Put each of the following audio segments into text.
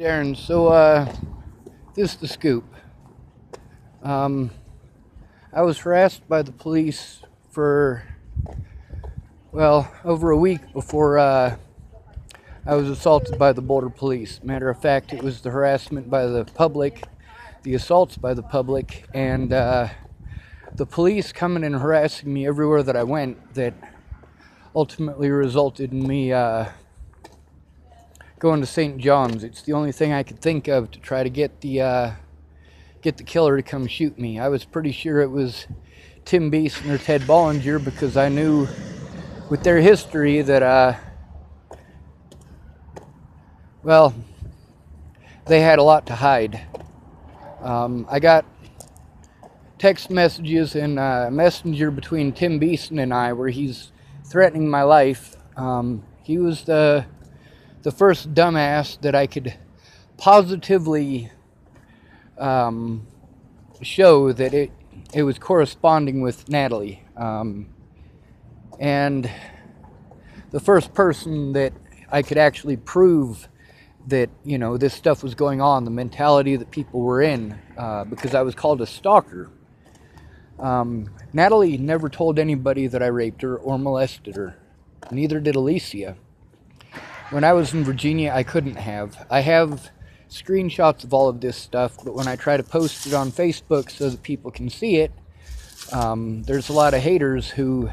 Darren, this is the scoop. I was harassed by the police for, over a week before I was assaulted by the Boulder police. Matter of fact, it was the harassment by the public, the assaults by the public, and the police coming and harassing me everywhere that I went that ultimately resulted in me going to St. John's. It's the only thing I could think of to try to get the killer to come shoot me. I was pretty sure it was Tim Beeson or Ted Bollinger because I knew with their history that they had a lot to hide. I got text messages and messenger between Tim Beeson and I where he's threatening my life. He was the first dumbass that I could positively show that it was corresponding with Natalie. And the first person that I could actually prove that, this stuff was going on, the mentality that people were in, because I was called a stalker. Natalie never told anybody that I raped her or molested her. Neither did Alicia. When I was in Virginia, I couldn't have. I have screenshots of all of this stuff, but when I try to post it on Facebook so that people can see it, there's a lot of haters who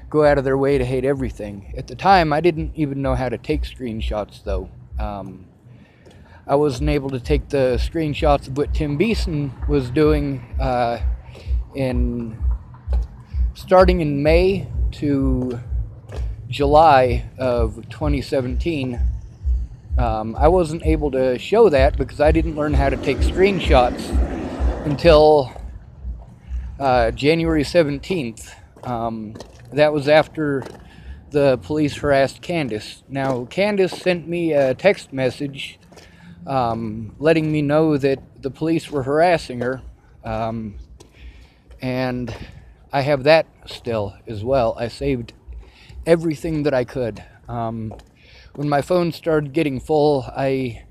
go out of their way to hate everything. At the time, I didn't even know how to take screenshots, though. I wasn't able to take the screenshots of what Tim Beeson was doing starting in May to July of 2017. I wasn't able to show that because I didn't learn how to take screenshots until January 17th. That was after the police harassed Candace. Now, Candace sent me a text message letting me know that the police were harassing her. And I have that still as well. I saved everything that I could. When my phone started getting full, I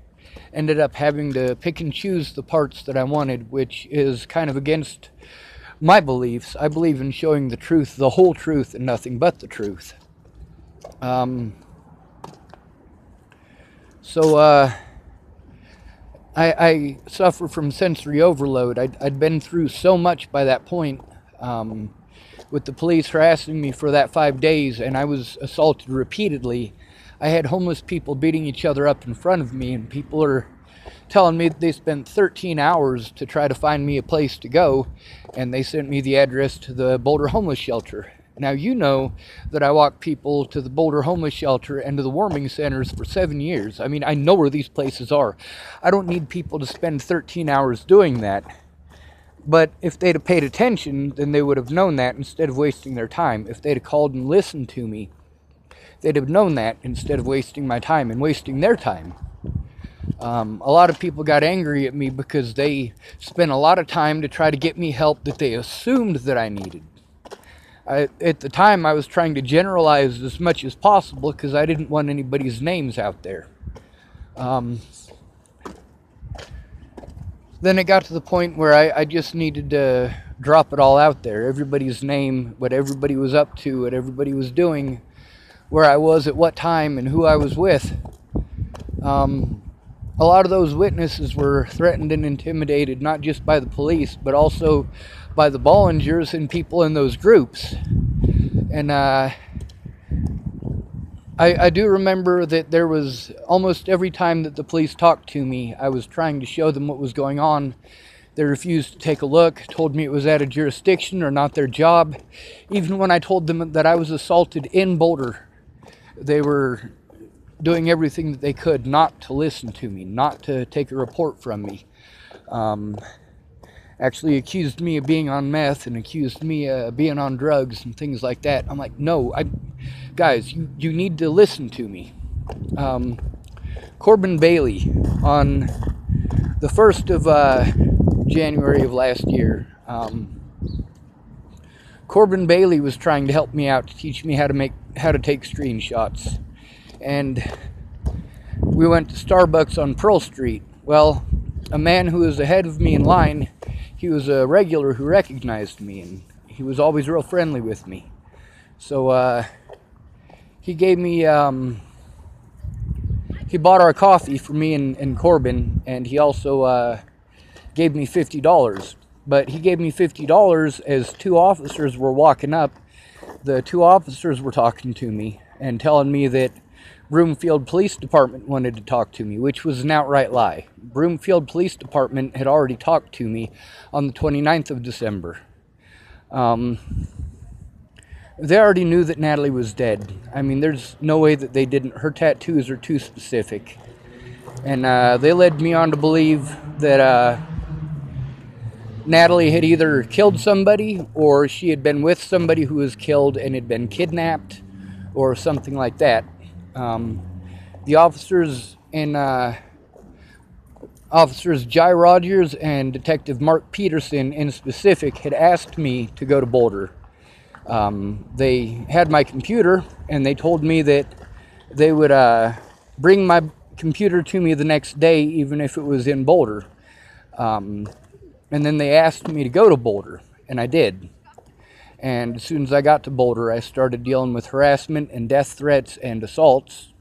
ended up having to pick and choose the parts that I wanted, which is kind of against my beliefs. I believe in showing the truth, the whole truth, and nothing but the truth. I suffer from sensory overload. I'd been through so much by that point, with the police harassing me for that 5 days, and I was assaulted repeatedly. I had homeless people beating each other up in front of me, and people are telling me that they spent 13 hours to try to find me a place to go, and they sent me the address to the Boulder Homeless Shelter. Now, you know that I walked people to the Boulder Homeless Shelter and to the warming centers for 7 years. I mean, I know where these places are. I don't need people to spend 13 hours doing that. But if they'd have paid attention, then they would have known that instead of wasting their time. If they'd have called and listened to me, they'd have known that instead of wasting my time and wasting their time. A lot of people got angry at me because they spent a lot of time to try to get me help that they assumed that I needed. At the time, I was trying to generalize as much as possible because I didn't want anybody's names out there. Then it got to the point where I just needed to drop it all out there. Everybody's name, what everybody was up to, what everybody was doing, where I was at what time, and who I was with. A lot of those witnesses were threatened and intimidated, not just by the police, but also by the Bollingers and people in those groups. And I do remember that there was almost every time that the police talked to me, I was trying to show them what was going on. They refused to take a look, told me it was out of jurisdiction or not their job. Even when I told them that I was assaulted in Boulder, they were doing everything that they could not to listen to me, not to take a report from me. Actually accused me of being on meth and accused me of being on drugs and things like that. I'm like, no, guys, you need to listen to me. Corbin Bailey, on the 1st of January of last year, Corbin Bailey was trying to help me out to teach me how to take screenshots. And we went to Starbucks on Pearl Street. Well, a man who was ahead of me in line, he was a regular who recognized me, and he was always real friendly with me. So he gave me, he bought our coffee for me and Corbin, and he also gave me $50. But he gave me $50 as two officers were walking up. The two officers were talking to me and telling me that Broomfield Police Department wanted to talk to me, which was an outright lie. Broomfield Police Department had already talked to me on the 29th of December. They already knew that Natalie was dead. I mean, there's no way that they didn't. Her tattoos are too specific. And they led me on to believe that Natalie had either killed somebody or she had been with somebody who was killed and had been kidnapped or something like that. The officers and Officers Jai Rogers and Detective Mark Peterson in specific had asked me to go to Boulder. They had my computer and they told me that they would bring my computer to me the next day even if it was in Boulder. And then they asked me to go to Boulder, and I did. And as soon as I got to Boulder, I started dealing with harassment and death threats and assaults.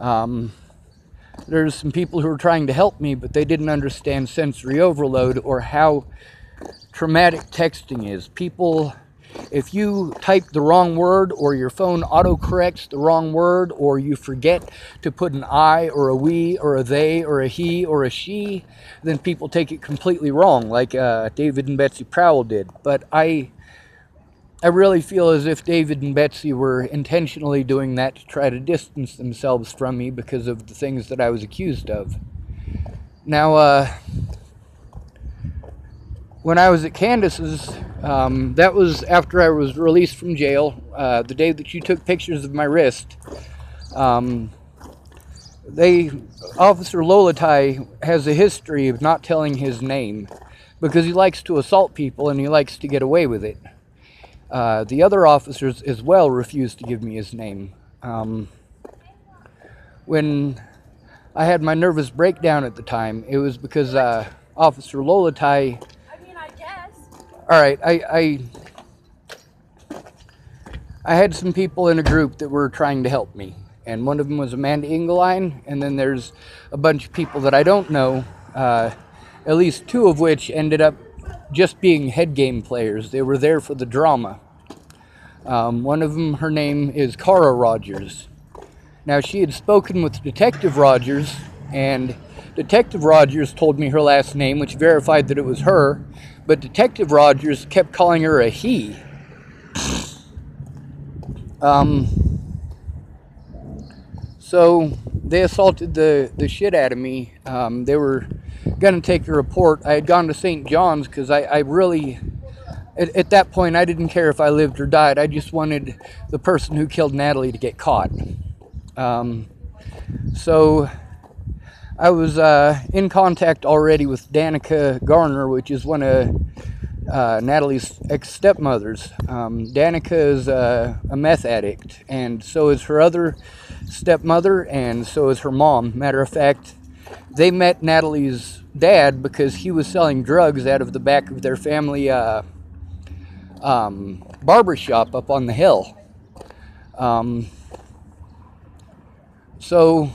There's some people who were trying to help me, but they didn't understand sensory overload or how traumatic texting is. People, if you type the wrong word or your phone autocorrects the wrong word or you forget to put an I or a we or a they or a he or a she, then people take it completely wrong, like David and Betsy Prowell did. But I really feel as if David and Betsy were intentionally doing that to try to distance themselves from me because of the things that I was accused of. Now, when I was at Candace's, that was after I was released from jail, the day that you took pictures of my wrist. Officer Lolatai has a history of not telling his name because he likes to assault people and he likes to get away with it. The other officers as well refused to give me his name. When I had my nervous breakdown at the time, it was because Officer Lolatai... All right, I had some people in a group that were trying to help me, and one of them was Amanda Engeline, and then there's a bunch of people that I don't know, at least two of which ended up just being head game players. They were there for the drama. One of them, her name is Cara Rogers. Now, she had spoken with Detective Rogers, and Detective Rogers told me her last name, which verified that it was her, but Detective Rogers kept calling her a he. So they assaulted the shit out of me. They were going to take a report. I had gone to St. John's because I really, at that point, I didn't care if I lived or died. I just wanted the person who killed Natalie to get caught. So I was in contact already with Danica Garner, which is one of Natalie's ex-stepmothers. Danica is a meth addict, and so is her other stepmother, and so is her mom. Matter of fact, they met Natalie's dad because he was selling drugs out of the back of their family barber shop up on the hill. So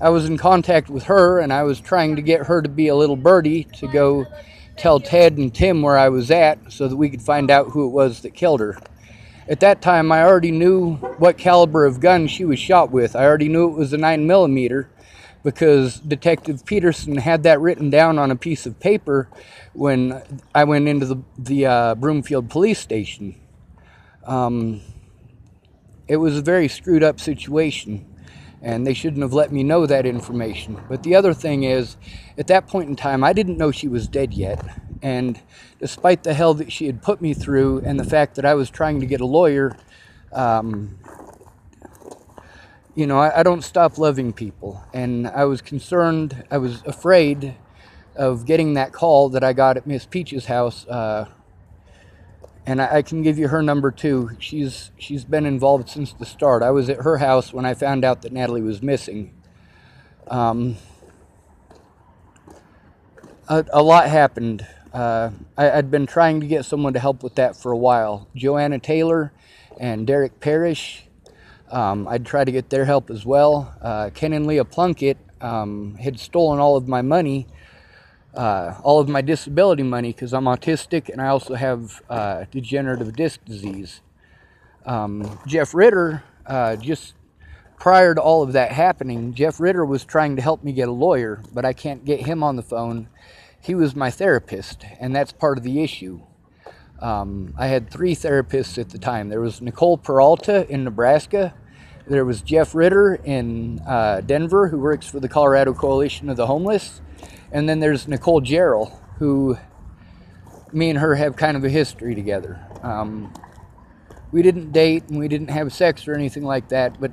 I was in contact with her, and I was trying to get her to be a little birdie to go tell Ted and Tim where I was at so that we could find out who it was that killed her. At that time, I already knew what caliber of gun she was shot with. I already knew it was a 9mm because Detective Peterson had that written down on a piece of paper when I went into the Broomfield police station. It was a very screwed up situation, and they shouldn't have let me know that information. But the other thing is, at that point in time, I didn't know she was dead yet. And despite the hell that she had put me through and the fact that I was trying to get a lawyer, you know, I don't stop loving people. And I was concerned, I was afraid of getting that call that I got at Miss Peach's house. And I can give you her number too. She's been involved since the start. I was at her house when I found out that Natalie was missing. Um, a lot happened. I'd been trying to get someone to help with that for a while. Joanna Taylor and Derek Parrish, I'd try to get their help as well. Ken and Leah Plunkett had stolen all of my money, all of my disability money, because I'm autistic and I also have degenerative disc disease. Jeff Ritter, just prior to all of that happening, Jeff Ritter was trying to help me get a lawyer, but I can't get him on the phone. He was my therapist, and that's part of the issue. I had 3 therapists at the time. There was Nicole Peralta in Nebraska. There was Jeff Ritter in Denver, who works for the Colorado Coalition of the Homeless. And then there's Nicole Jarrell, who me and her have kind of a history together. We didn't date and we didn't have sex or anything like that, but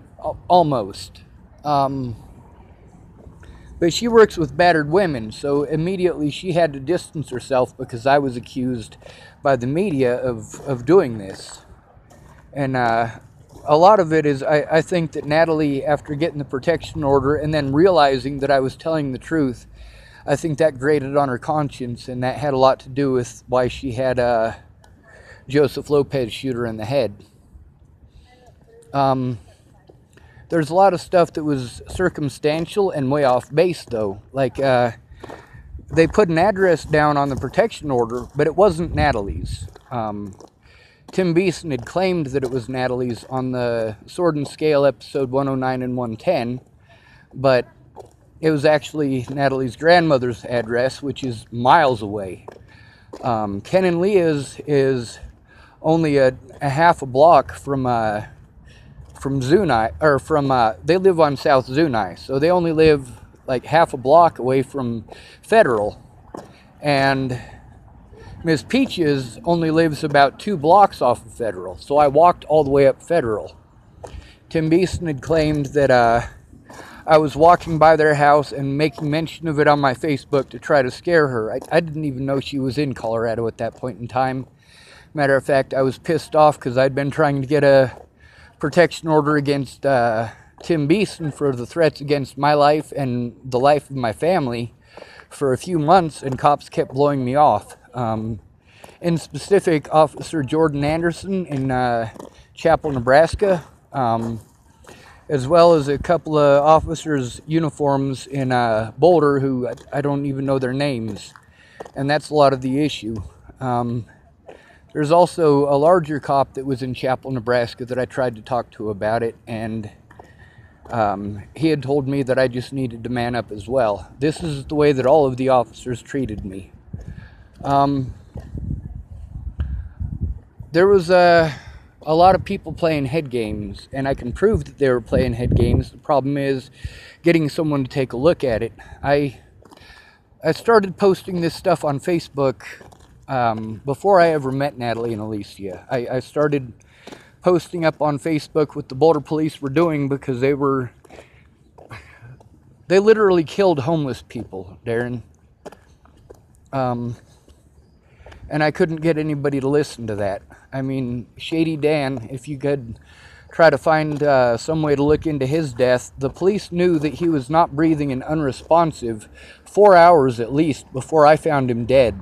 almost. But she works with battered women, so immediately she had to distance herself because I was accused by the media of doing this. And a lot of it is, I think that Natalie, after getting the protection order and then realizing that I was telling the truth, I think that grated on her conscience, and that had a lot to do with why she had Joseph Lopez shoot her in the head. There's a lot of stuff that was circumstantial and way off base, though. Like, they put an address down on the protection order, but it wasn't Natalie's. Tim Beeson had claimed that it was Natalie's on the Sword and Scale episode 109 and 110, but it was actually Natalie's grandmother's address, which is miles away. Ken and Leah's is only a half a block from Zuni, or they live on South Zuni, so they only live like half a block away from Federal. And Miss Peaches only lives about 2 blocks off of Federal, so I walked all the way up Federal. Tim Beeson had claimed that I was walking by their house and making mention of it on my Facebook to try to scare her. I didn't even know she was in Colorado at that point in time. Matter of fact, I was pissed off because I'd been trying to get a protection order against Tim Beeson for the threats against my life and the life of my family for a few months, and cops kept blowing me off. In specific, Officer Jordan Anderson in Chapel, Nebraska, as well as a couple of officers' uniforms in Boulder who I don't even know their names, and that's a lot of the issue. There's also a larger cop that was in Chapel, Nebraska that I tried to talk to about it, and he had told me that I just needed to man up as well. This is the way that all of the officers treated me. There was a lot of people playing head games, and I can prove that they were playing head games. The problem is getting someone to take a look at it. I started posting this stuff on Facebook before I ever met Natalie and Alicia. I started posting up on Facebook what the Boulder police were doing because they literally killed homeless people, Darren. And I couldn't get anybody to listen to that. I mean, Shady Dan, if you could try to find some way to look into his death, the police knew that he was not breathing and unresponsive 4 hours at least before I found him dead.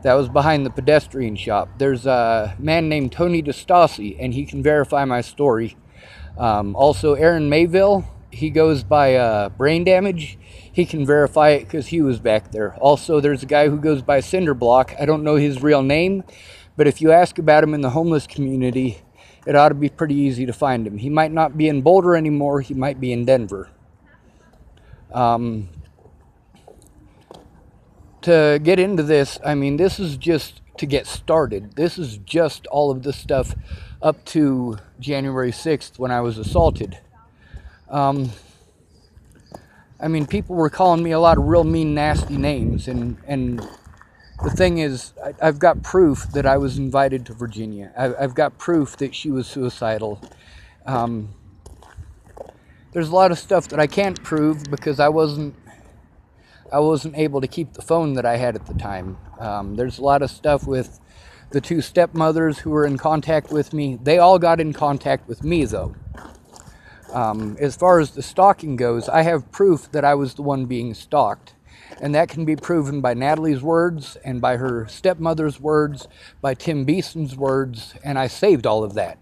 That was behind the pedestrian shop. There's a man named Tony DeStassi, and he can verify my story. Also, Aaron Mayville, he goes by brain damage. He can verify it because he was back there. Also, there's a guy who goes by Cinderblock. I don't know his real name, but if you ask about him in the homeless community, it ought to be pretty easy to find him. He might not be in Boulder anymore. He might be in Denver. To get into this, I mean, this is just to get started. This is just all of the stuff up to January 6th when I was assaulted. I mean, people were calling me a lot of real mean, nasty names, and the thing is, I've got proof that I was invited to Virginia. I've got proof that she was suicidal. There's a lot of stuff that I can't prove because I wasn't able to keep the phone that I had at the time. There's a lot of stuff with the 2 stepmothers who were in contact with me. They all got in contact with me, though. As far as the stalking goes, I have proof that I was the one being stalked. And that can be proven by Natalie's words and by her stepmother's words, by Tim Beeson's words, and I saved all of that.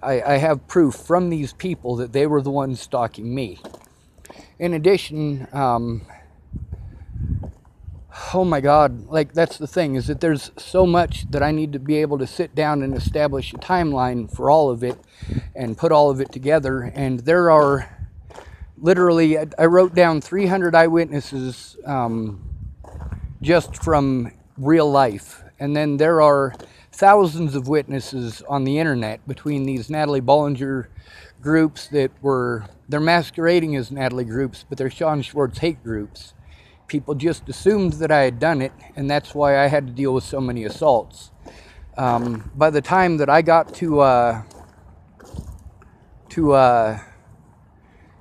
I have proof from these people that they were the ones stalking me. In addition, oh my God, like that's the thing, is that there's so much that I need to be able to sit down and establish a timeline for all of it and put all of it together. And there are literally, I wrote down 300 eyewitnesses just from real life. And then there are thousands of witnesses on the internet between these Natalie Bollinger groups they're masquerading as Natalie groups, but they're Sean Schwartz hate groups. People just assumed that I had done it, and that's why I had to deal with so many assaults. By the time that I got to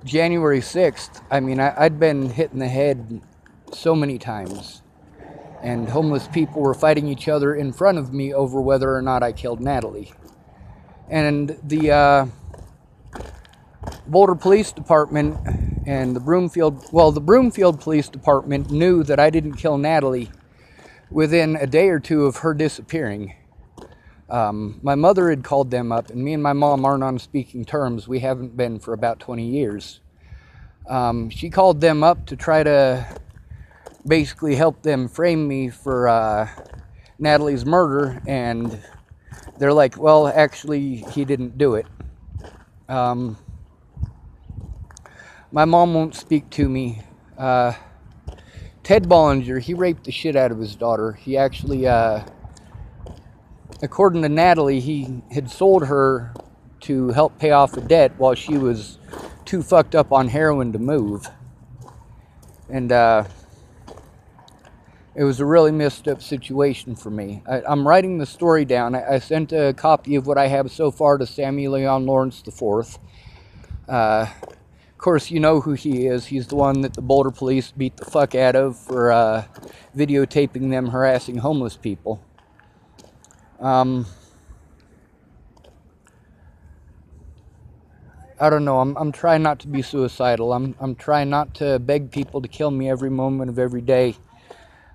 January 6th, I mean, I'd been hit in the head so many times. And homeless people were fighting each other in front of me over whether or not I killed Natalie. And the Boulder Police Department and the Broomfield Police Department knew that I didn't kill Natalie within a day or two of her disappearing. My mother had called them up, and me and my mom aren't on speaking terms. We haven't been for about 20 years. She called them up to try to basically help them frame me for Natalie's murder, and they're like, well, actually, he didn't do it. My mom won't speak to me. Ted Bollinger, he raped the shit out of his daughter. He actually, according to Natalie, he had sold her to help pay off a debt while she was too fucked up on heroin to move. And it was a really messed up situation for me. I'm writing the story down. I sent a copy of what I have so far to Samuel Leon Lawrence IV. Of course, you know who he is. He's the one that the Boulder police beat the fuck out of for videotaping them harassing homeless people. I don't know. I'm trying not to be suicidal. I'm trying not to beg people to kill me every moment of every day.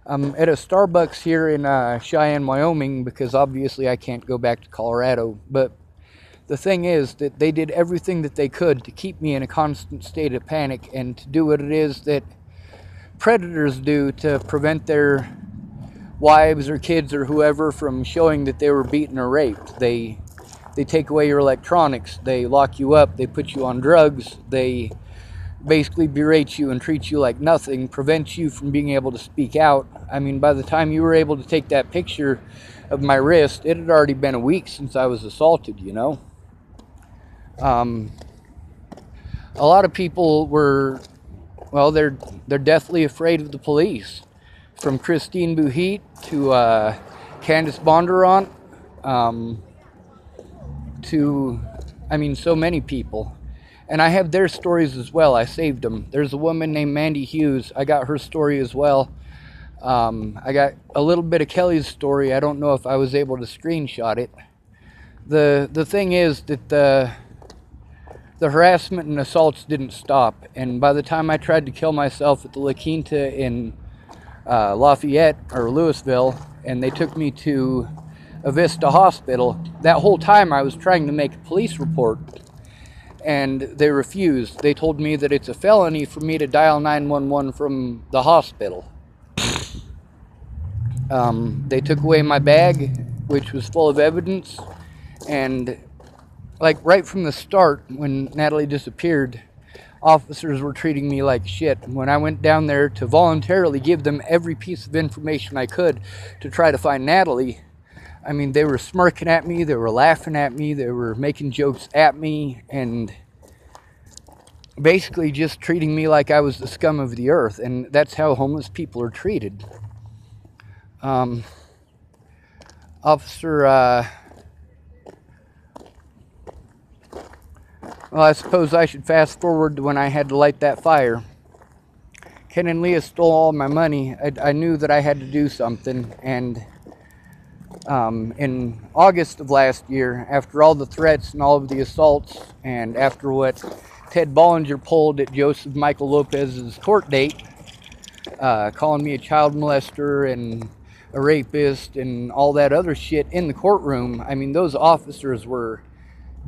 I'm at a Starbucks here in Cheyenne, Wyoming, because obviously I can't go back to Colorado. But the thing is that they did everything that they could to keep me in a constant state of panic and to do what it is that predators do to prevent their wives or kids or whoever from showing that they were beaten or raped. They take away your electronics, they lock you up, they put you on drugs, they basically berate you and treat you like nothing, prevent you from being able to speak out. I mean, by the time you were able to take that picture of my wrist, it had already been a week since I was assaulted, you know. A lot of people were, well, they're deathly afraid of the police. From Christine Buhit to Candace Bondurant, to, I mean, so many people. And I have their stories as well. I saved them. There's a woman named Mandy Hughes. I got her story as well. I got a little bit of Kelly's story. I don't know if I was able to screenshot it. The thing is that the harassment and assaults didn't stop. And by the time I tried to kill myself at the La Quinta in Lafayette or Louisville, and they took me to Avista Hospital, that whole time I was trying to make a police report. And they refused. They told me that it's a felony for me to dial 911 from the hospital. They took away my bag, which was full of evidence. And like right from the start, when Natalie disappeared, officers were treating me like shit. When I went down there to voluntarily give them every piece of information I could to try to find Natalie, I mean, they were smirking at me, they were laughing at me, they were making jokes at me, and basically just treating me like I was the scum of the earth. And that's how homeless people are treated. Well, I suppose I should fast forward to when I had to light that fire. Ken and Leah stole all my money. I knew that I had to do something, and In August of last year, after all the threats and all of the assaults, and after what Ted Bollinger pulled at Joseph Michael Lopez's court date, calling me a child molester and a rapist and all that other shit in the courtroom, I mean, those officers were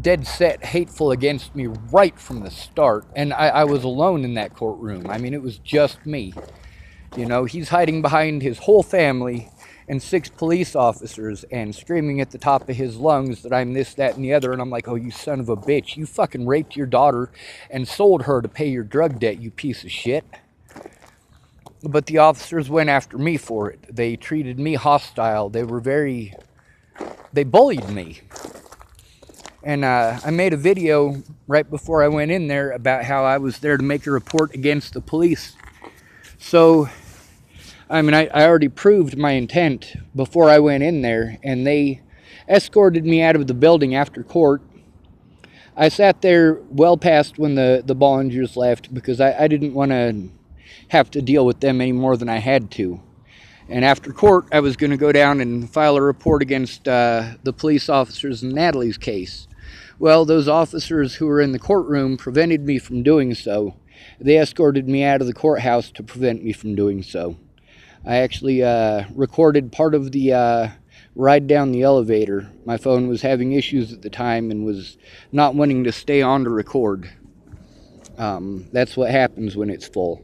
dead set hateful against me right from the start. And I was alone in that courtroom. I mean, it was just me. You know, he's hiding behind his whole family and 6 police officers and screaming at the top of his lungs that I'm this, that, and the other. And I'm like, oh, you son of a bitch. You fucking raped your daughter and sold her to pay your drug debt, you piece of shit. But the officers went after me for it. They treated me hostile. They bullied me. And I made a video right before I went in there about how I was there to make a report against the police. So, I mean, I already proved my intent before I went in there, and they escorted me out of the building after court. I sat there well past when the Bollingers left because I didn't want to have to deal with them any more than I had to. And after court, I was going to go down and file a report against the police officers in Natalie's case. Well, those officers who were in the courtroom prevented me from doing so. They escorted me out of the courthouse to prevent me from doing so. I actually recorded part of the ride down the elevator. My phone was having issues at the time and was not wanting to stay on to record. That's what happens when it's full.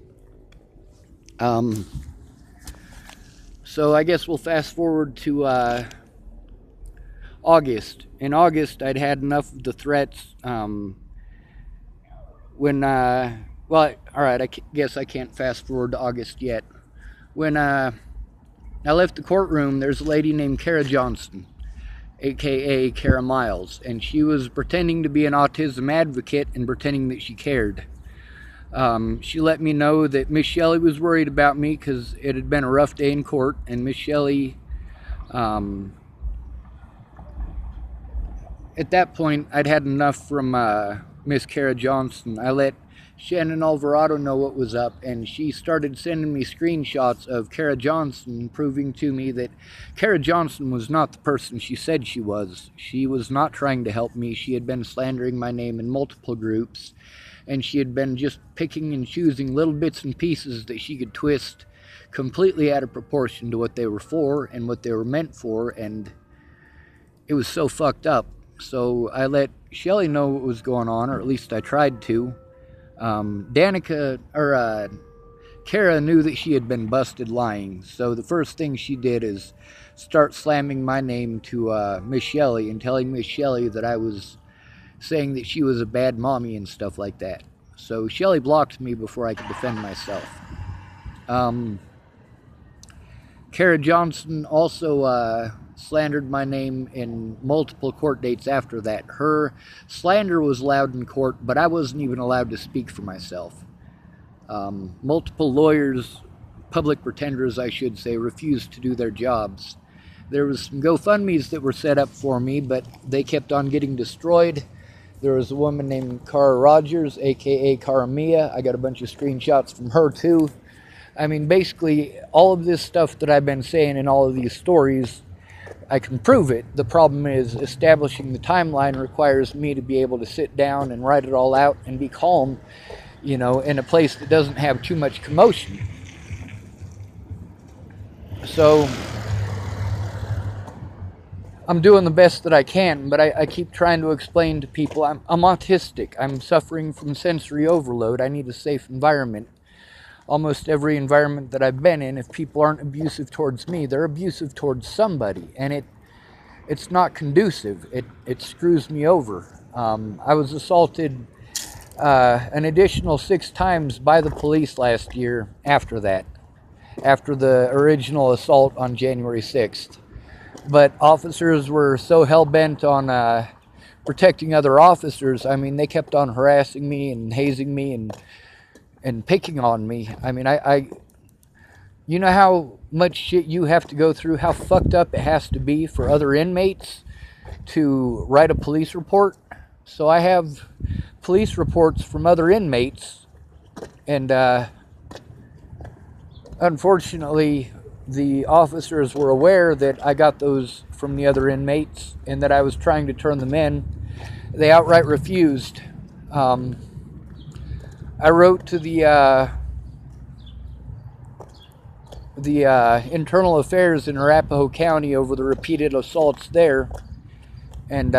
So I guess we'll fast forward to August. In August, I'd had enough of the threats. Well, alright, I guess I can't fast forward to August yet. When I left the courtroom, there's a lady named Kara Johnson, aka Kara Miles, and she was pretending to be an autism advocate and pretending that she cared. She let me know that Miss Shelley was worried about me because it had been a rough day in court, and Miss Shelley, at that point, I'd had enough from Miss Kara Johnson. I let Shannon Alvarado know what was up, and she started sending me screenshots of Kara Johnson, proving to me that Kara Johnson was not the person she said she was. She was not trying to help me. She had been slandering my name in multiple groups, and she had been just picking and choosing little bits and pieces that she could twist completely out of proportion to what they were for and what they were meant for, and it was so fucked up. So I let Shelley know what was going on, or at least I tried to. Kara knew that she had been busted lying, so the first thing she did is start slamming my name to Miss Shelley and telling Miss Shelley that I was saying that she was a bad mommy and stuff like that. So Shelley blocked me before I could defend myself. Kara Johnson also slandered my name in multiple court dates after that. Her slander was allowed in court, but I wasn't even allowed to speak for myself. Multiple lawyers, public pretenders I should say, refused to do their jobs. There was some GoFundMes that were set up for me, but they kept on getting destroyed. There was a woman named Cara Rogers, aka Cara Mia. I got a bunch of screenshots from her too. I mean, basically, all of this stuff that I've been saying in all of these stories, I can prove it. The problem is establishing the timeline requires me to be able to sit down and write it all out and be calm, you know, in a place that doesn't have too much commotion. So I'm doing the best that I can, but I keep trying to explain to people I'm autistic. I'm suffering from sensory overload. I need a safe environment. Almost every environment that I've been in, if people aren't abusive towards me, they're abusive towards somebody, and it's not conducive. It screws me over. I was assaulted an additional 6 times by the police last year after that, after the original assault on January 6th. But officers were so hell-bent on protecting other officers. I mean, they kept on harassing me and hazing me and picking on me. I mean, you know how much shit you have to go through, how fucked up it has to be for other inmates to write a police report? So I have police reports from other inmates, and unfortunately, the officers were aware that I got those from the other inmates and that I was trying to turn them in. They outright refused. I wrote to the Internal Affairs in Arapahoe County over the repeated assaults there, and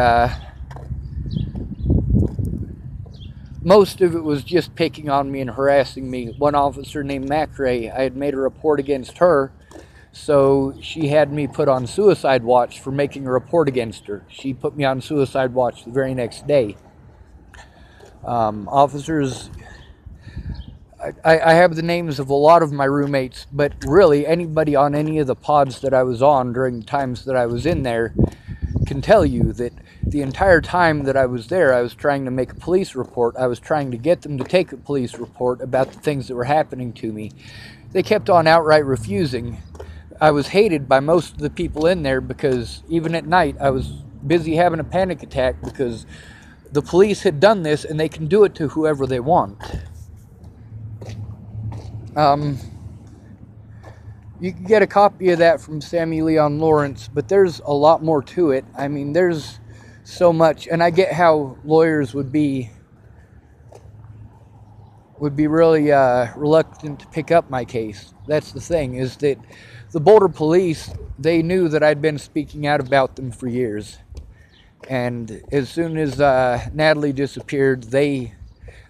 most of it was just picking on me and harassing me. One officer named Macrae, I had made a report against her, so she had me put on suicide watch for making a report against her. She put me on suicide watch the very next day. Officers, I have the names of a lot of my roommates, but really anybody on any of the pods that I was on during the times that I was in there can tell you that the entire time that I was there, I was trying to make a police report. I was trying to get them to take a police report about the things that were happening to me. They kept on outright refusing. I was hated by most of the people in there because even at night I was busy having a panic attack because the police had done this and they can do it to whoever they want. You can get a copy of that from Sammy Leon Lawrence, but there's a lot more to it. I mean, there's so much, and I get how lawyers would be really reluctant to pick up my case. That's the thing, is that the Boulder police, they knew that I'd been speaking out about them for years. And as soon as Natalie disappeared, they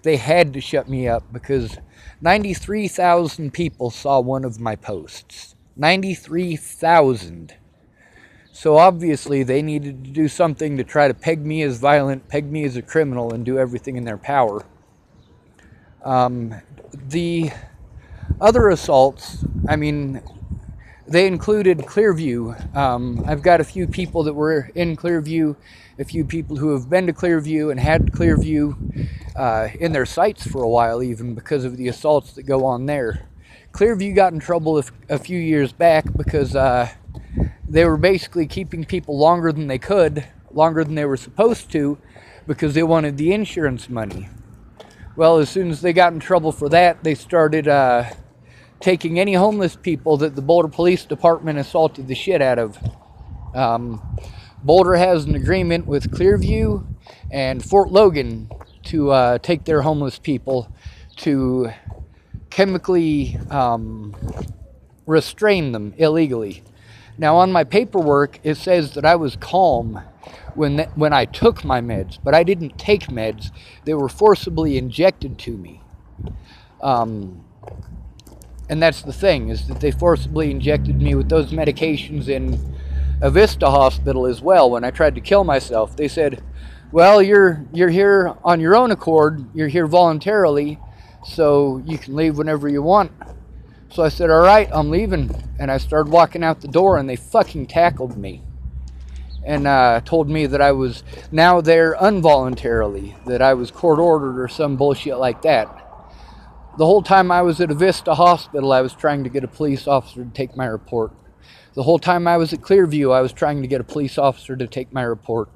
had to shut me up because 93,000 people saw one of my posts. 93,000. So obviously they needed to do something to try to peg me as violent, peg me as a criminal, and do everything in their power. The other assaults, I mean, they included Clearview. I've got a few people that were in Clearview, a few people who have been to Clearview and had Clearview in their sights for a while even because of the assaults that go on there. Clearview got in trouble a few years back because they were basically keeping people longer than they could, longer than they were supposed to, because they wanted the insurance money. Well, as soon as they got in trouble for that, they started taking any homeless people that the Boulder Police Department assaulted the shit out of. Boulder has an agreement with Clearview and Fort Logan to take their homeless people to chemically restrain them illegally. Now, on my paperwork, it says that I was calm when I took my meds, but I didn't take meds. They were forcibly injected to me. And that's the thing, is that they forcibly injected me with those medications in a Vista hospital as well. When I tried to kill myself, they said, well, you're here on your own accord, you're here voluntarily, so you can leave whenever you want. So I said, all right, I'm leaving. And I started walking out the door, and they fucking tackled me. And told me that I was now there involuntarily, that I was court-ordered or some bullshit like that. The whole time I was at a Vista hospital, I was trying to get a police officer to take my report. The whole time I was at Clearview, I was trying to get a police officer to take my report.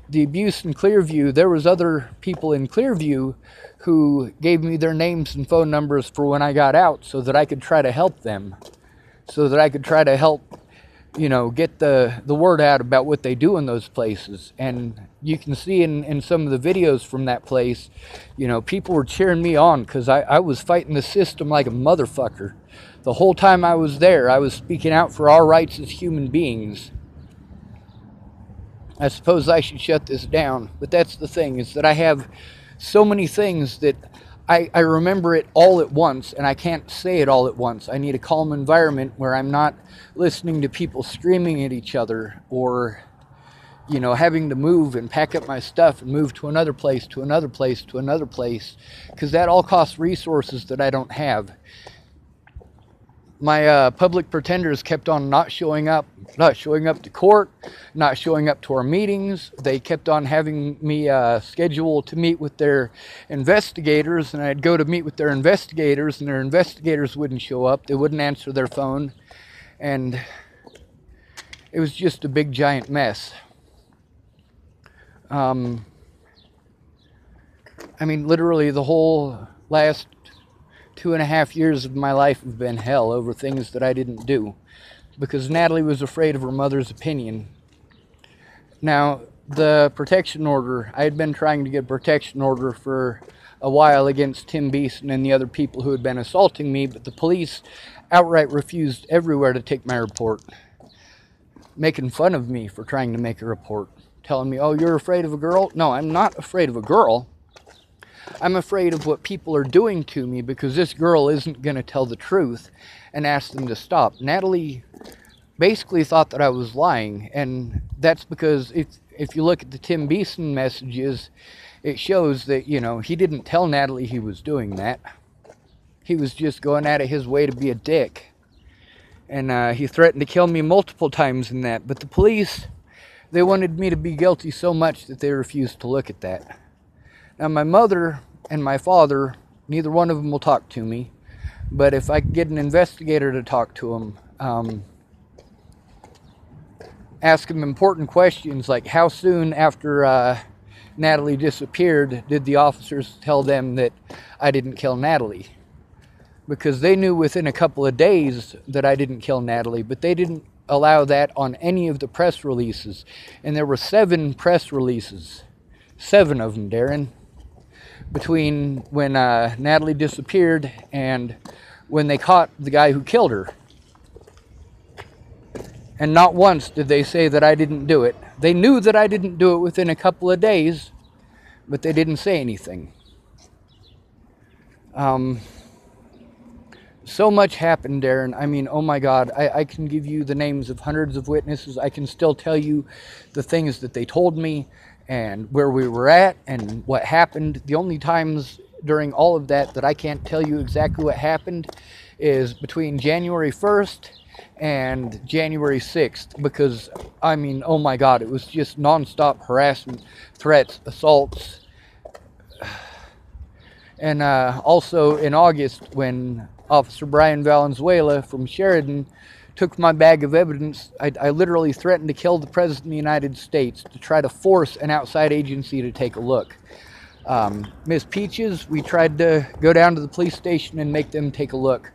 The abuse in Clearview, there was other people in Clearview who gave me their names and phone numbers for when I got out so that I could try to help them. So that I could try to help, you know, get the word out about what they do in those places. And you can see in some of the videos from that place, you know, people were cheering me on because I was fighting the system like a motherfucker. The whole time I was there, I was speaking out for our rights as human beings. I suppose I should shut this down, but that's the thing, is that I have so many things that I remember it all at once, and I can't say it all at once. I need a calm environment where I'm not listening to people screaming at each other or, you know, having to move and pack up my stuff and move to another place, to another place, to another place, because that all costs resources that I don't have. My public pretenders kept on not showing up to court, not showing up to our meetings. They kept on having me scheduled to meet with their investigators, and I'd go to meet with their investigators, and their investigators wouldn't show up. They wouldn't answer their phone, and it was just a big giant mess. I mean, literally the whole last 2.5 years of my life have been hell over things that I didn't do because Natalie was afraid of her mother's opinion. Now, the protection order, I had been trying to get a protection order for a while against Tim Beeson and the other people who had been assaulting me, but the police outright refused everywhere to take my report, making fun of me for trying to make a report, telling me, oh, you're afraid of a girl? No, I'm not afraid of a girl. I'm afraid of what people are doing to me because this girl isn't going to tell the truth and ask them to stop. Natalie basically thought that I was lying, and that's because if you look at the Tim Beeson messages, it shows that, you know, he didn't tell Natalie he was doing that. He was just going out of his way to be a dick. And he threatened to kill me multiple times in that. But the police, they wanted me to be guilty so much that they refused to look at that. Now, my mother and my father, neither one of them will talk to me. But if I could get an investigator to talk to them, ask them important questions like how soon after Natalie disappeared did the officers tell them that I didn't kill Natalie? Because they knew within a couple of days that I didn't kill Natalie, but they didn't allow that on any of the press releases. And there were 7 press releases, 7 of them, Darren, between when Natalie disappeared and when they caught the guy who killed her. And not once did they say that I didn't do it. They knew that I didn't do it within a couple of days, but they didn't say anything. So much happened, Darren. I mean, oh my God, I can give you the names of hundreds of witnesses. I can still tell you the things that they told me and where we were at and what happened. The only times during all of that that I can't tell you exactly what happened is between January 1st and January 6th, because, I mean, oh my God, it was just nonstop harassment, threats, assaults. And also in August, when Officer Brian Valenzuela from Sheridan took my bag of evidence, I literally threatened to kill the President of the United States to try to force an outside agency to take a look. Miss Peaches, we tried to go down to the police station and make them take a look.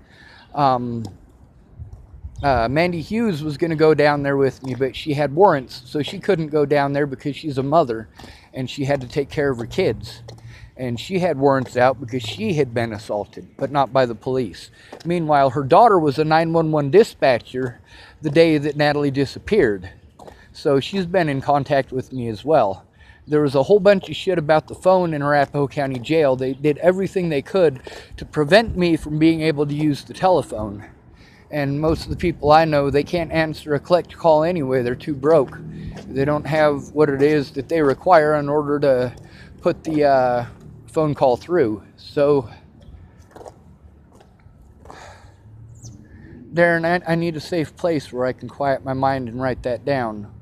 Mandy Hughes was going to go down there with me, but she had warrants, so she couldn't go down there because she's a mother, and she had to take care of her kids. And she had warrants out because she had been assaulted, but not by the police. Meanwhile, her daughter was a 911 dispatcher the day that Natalie disappeared. So she's been in contact with me as well. There was a whole bunch of shit about the phone in Arapahoe County Jail. They did everything they could to prevent me from being able to use the telephone. And most of the people I know, they can't answer a collect call anyway. They're too broke. They don't have what it is that they require in order to put the phone call through. So, Darren, I need a safe place where I can quiet my mind and write that down.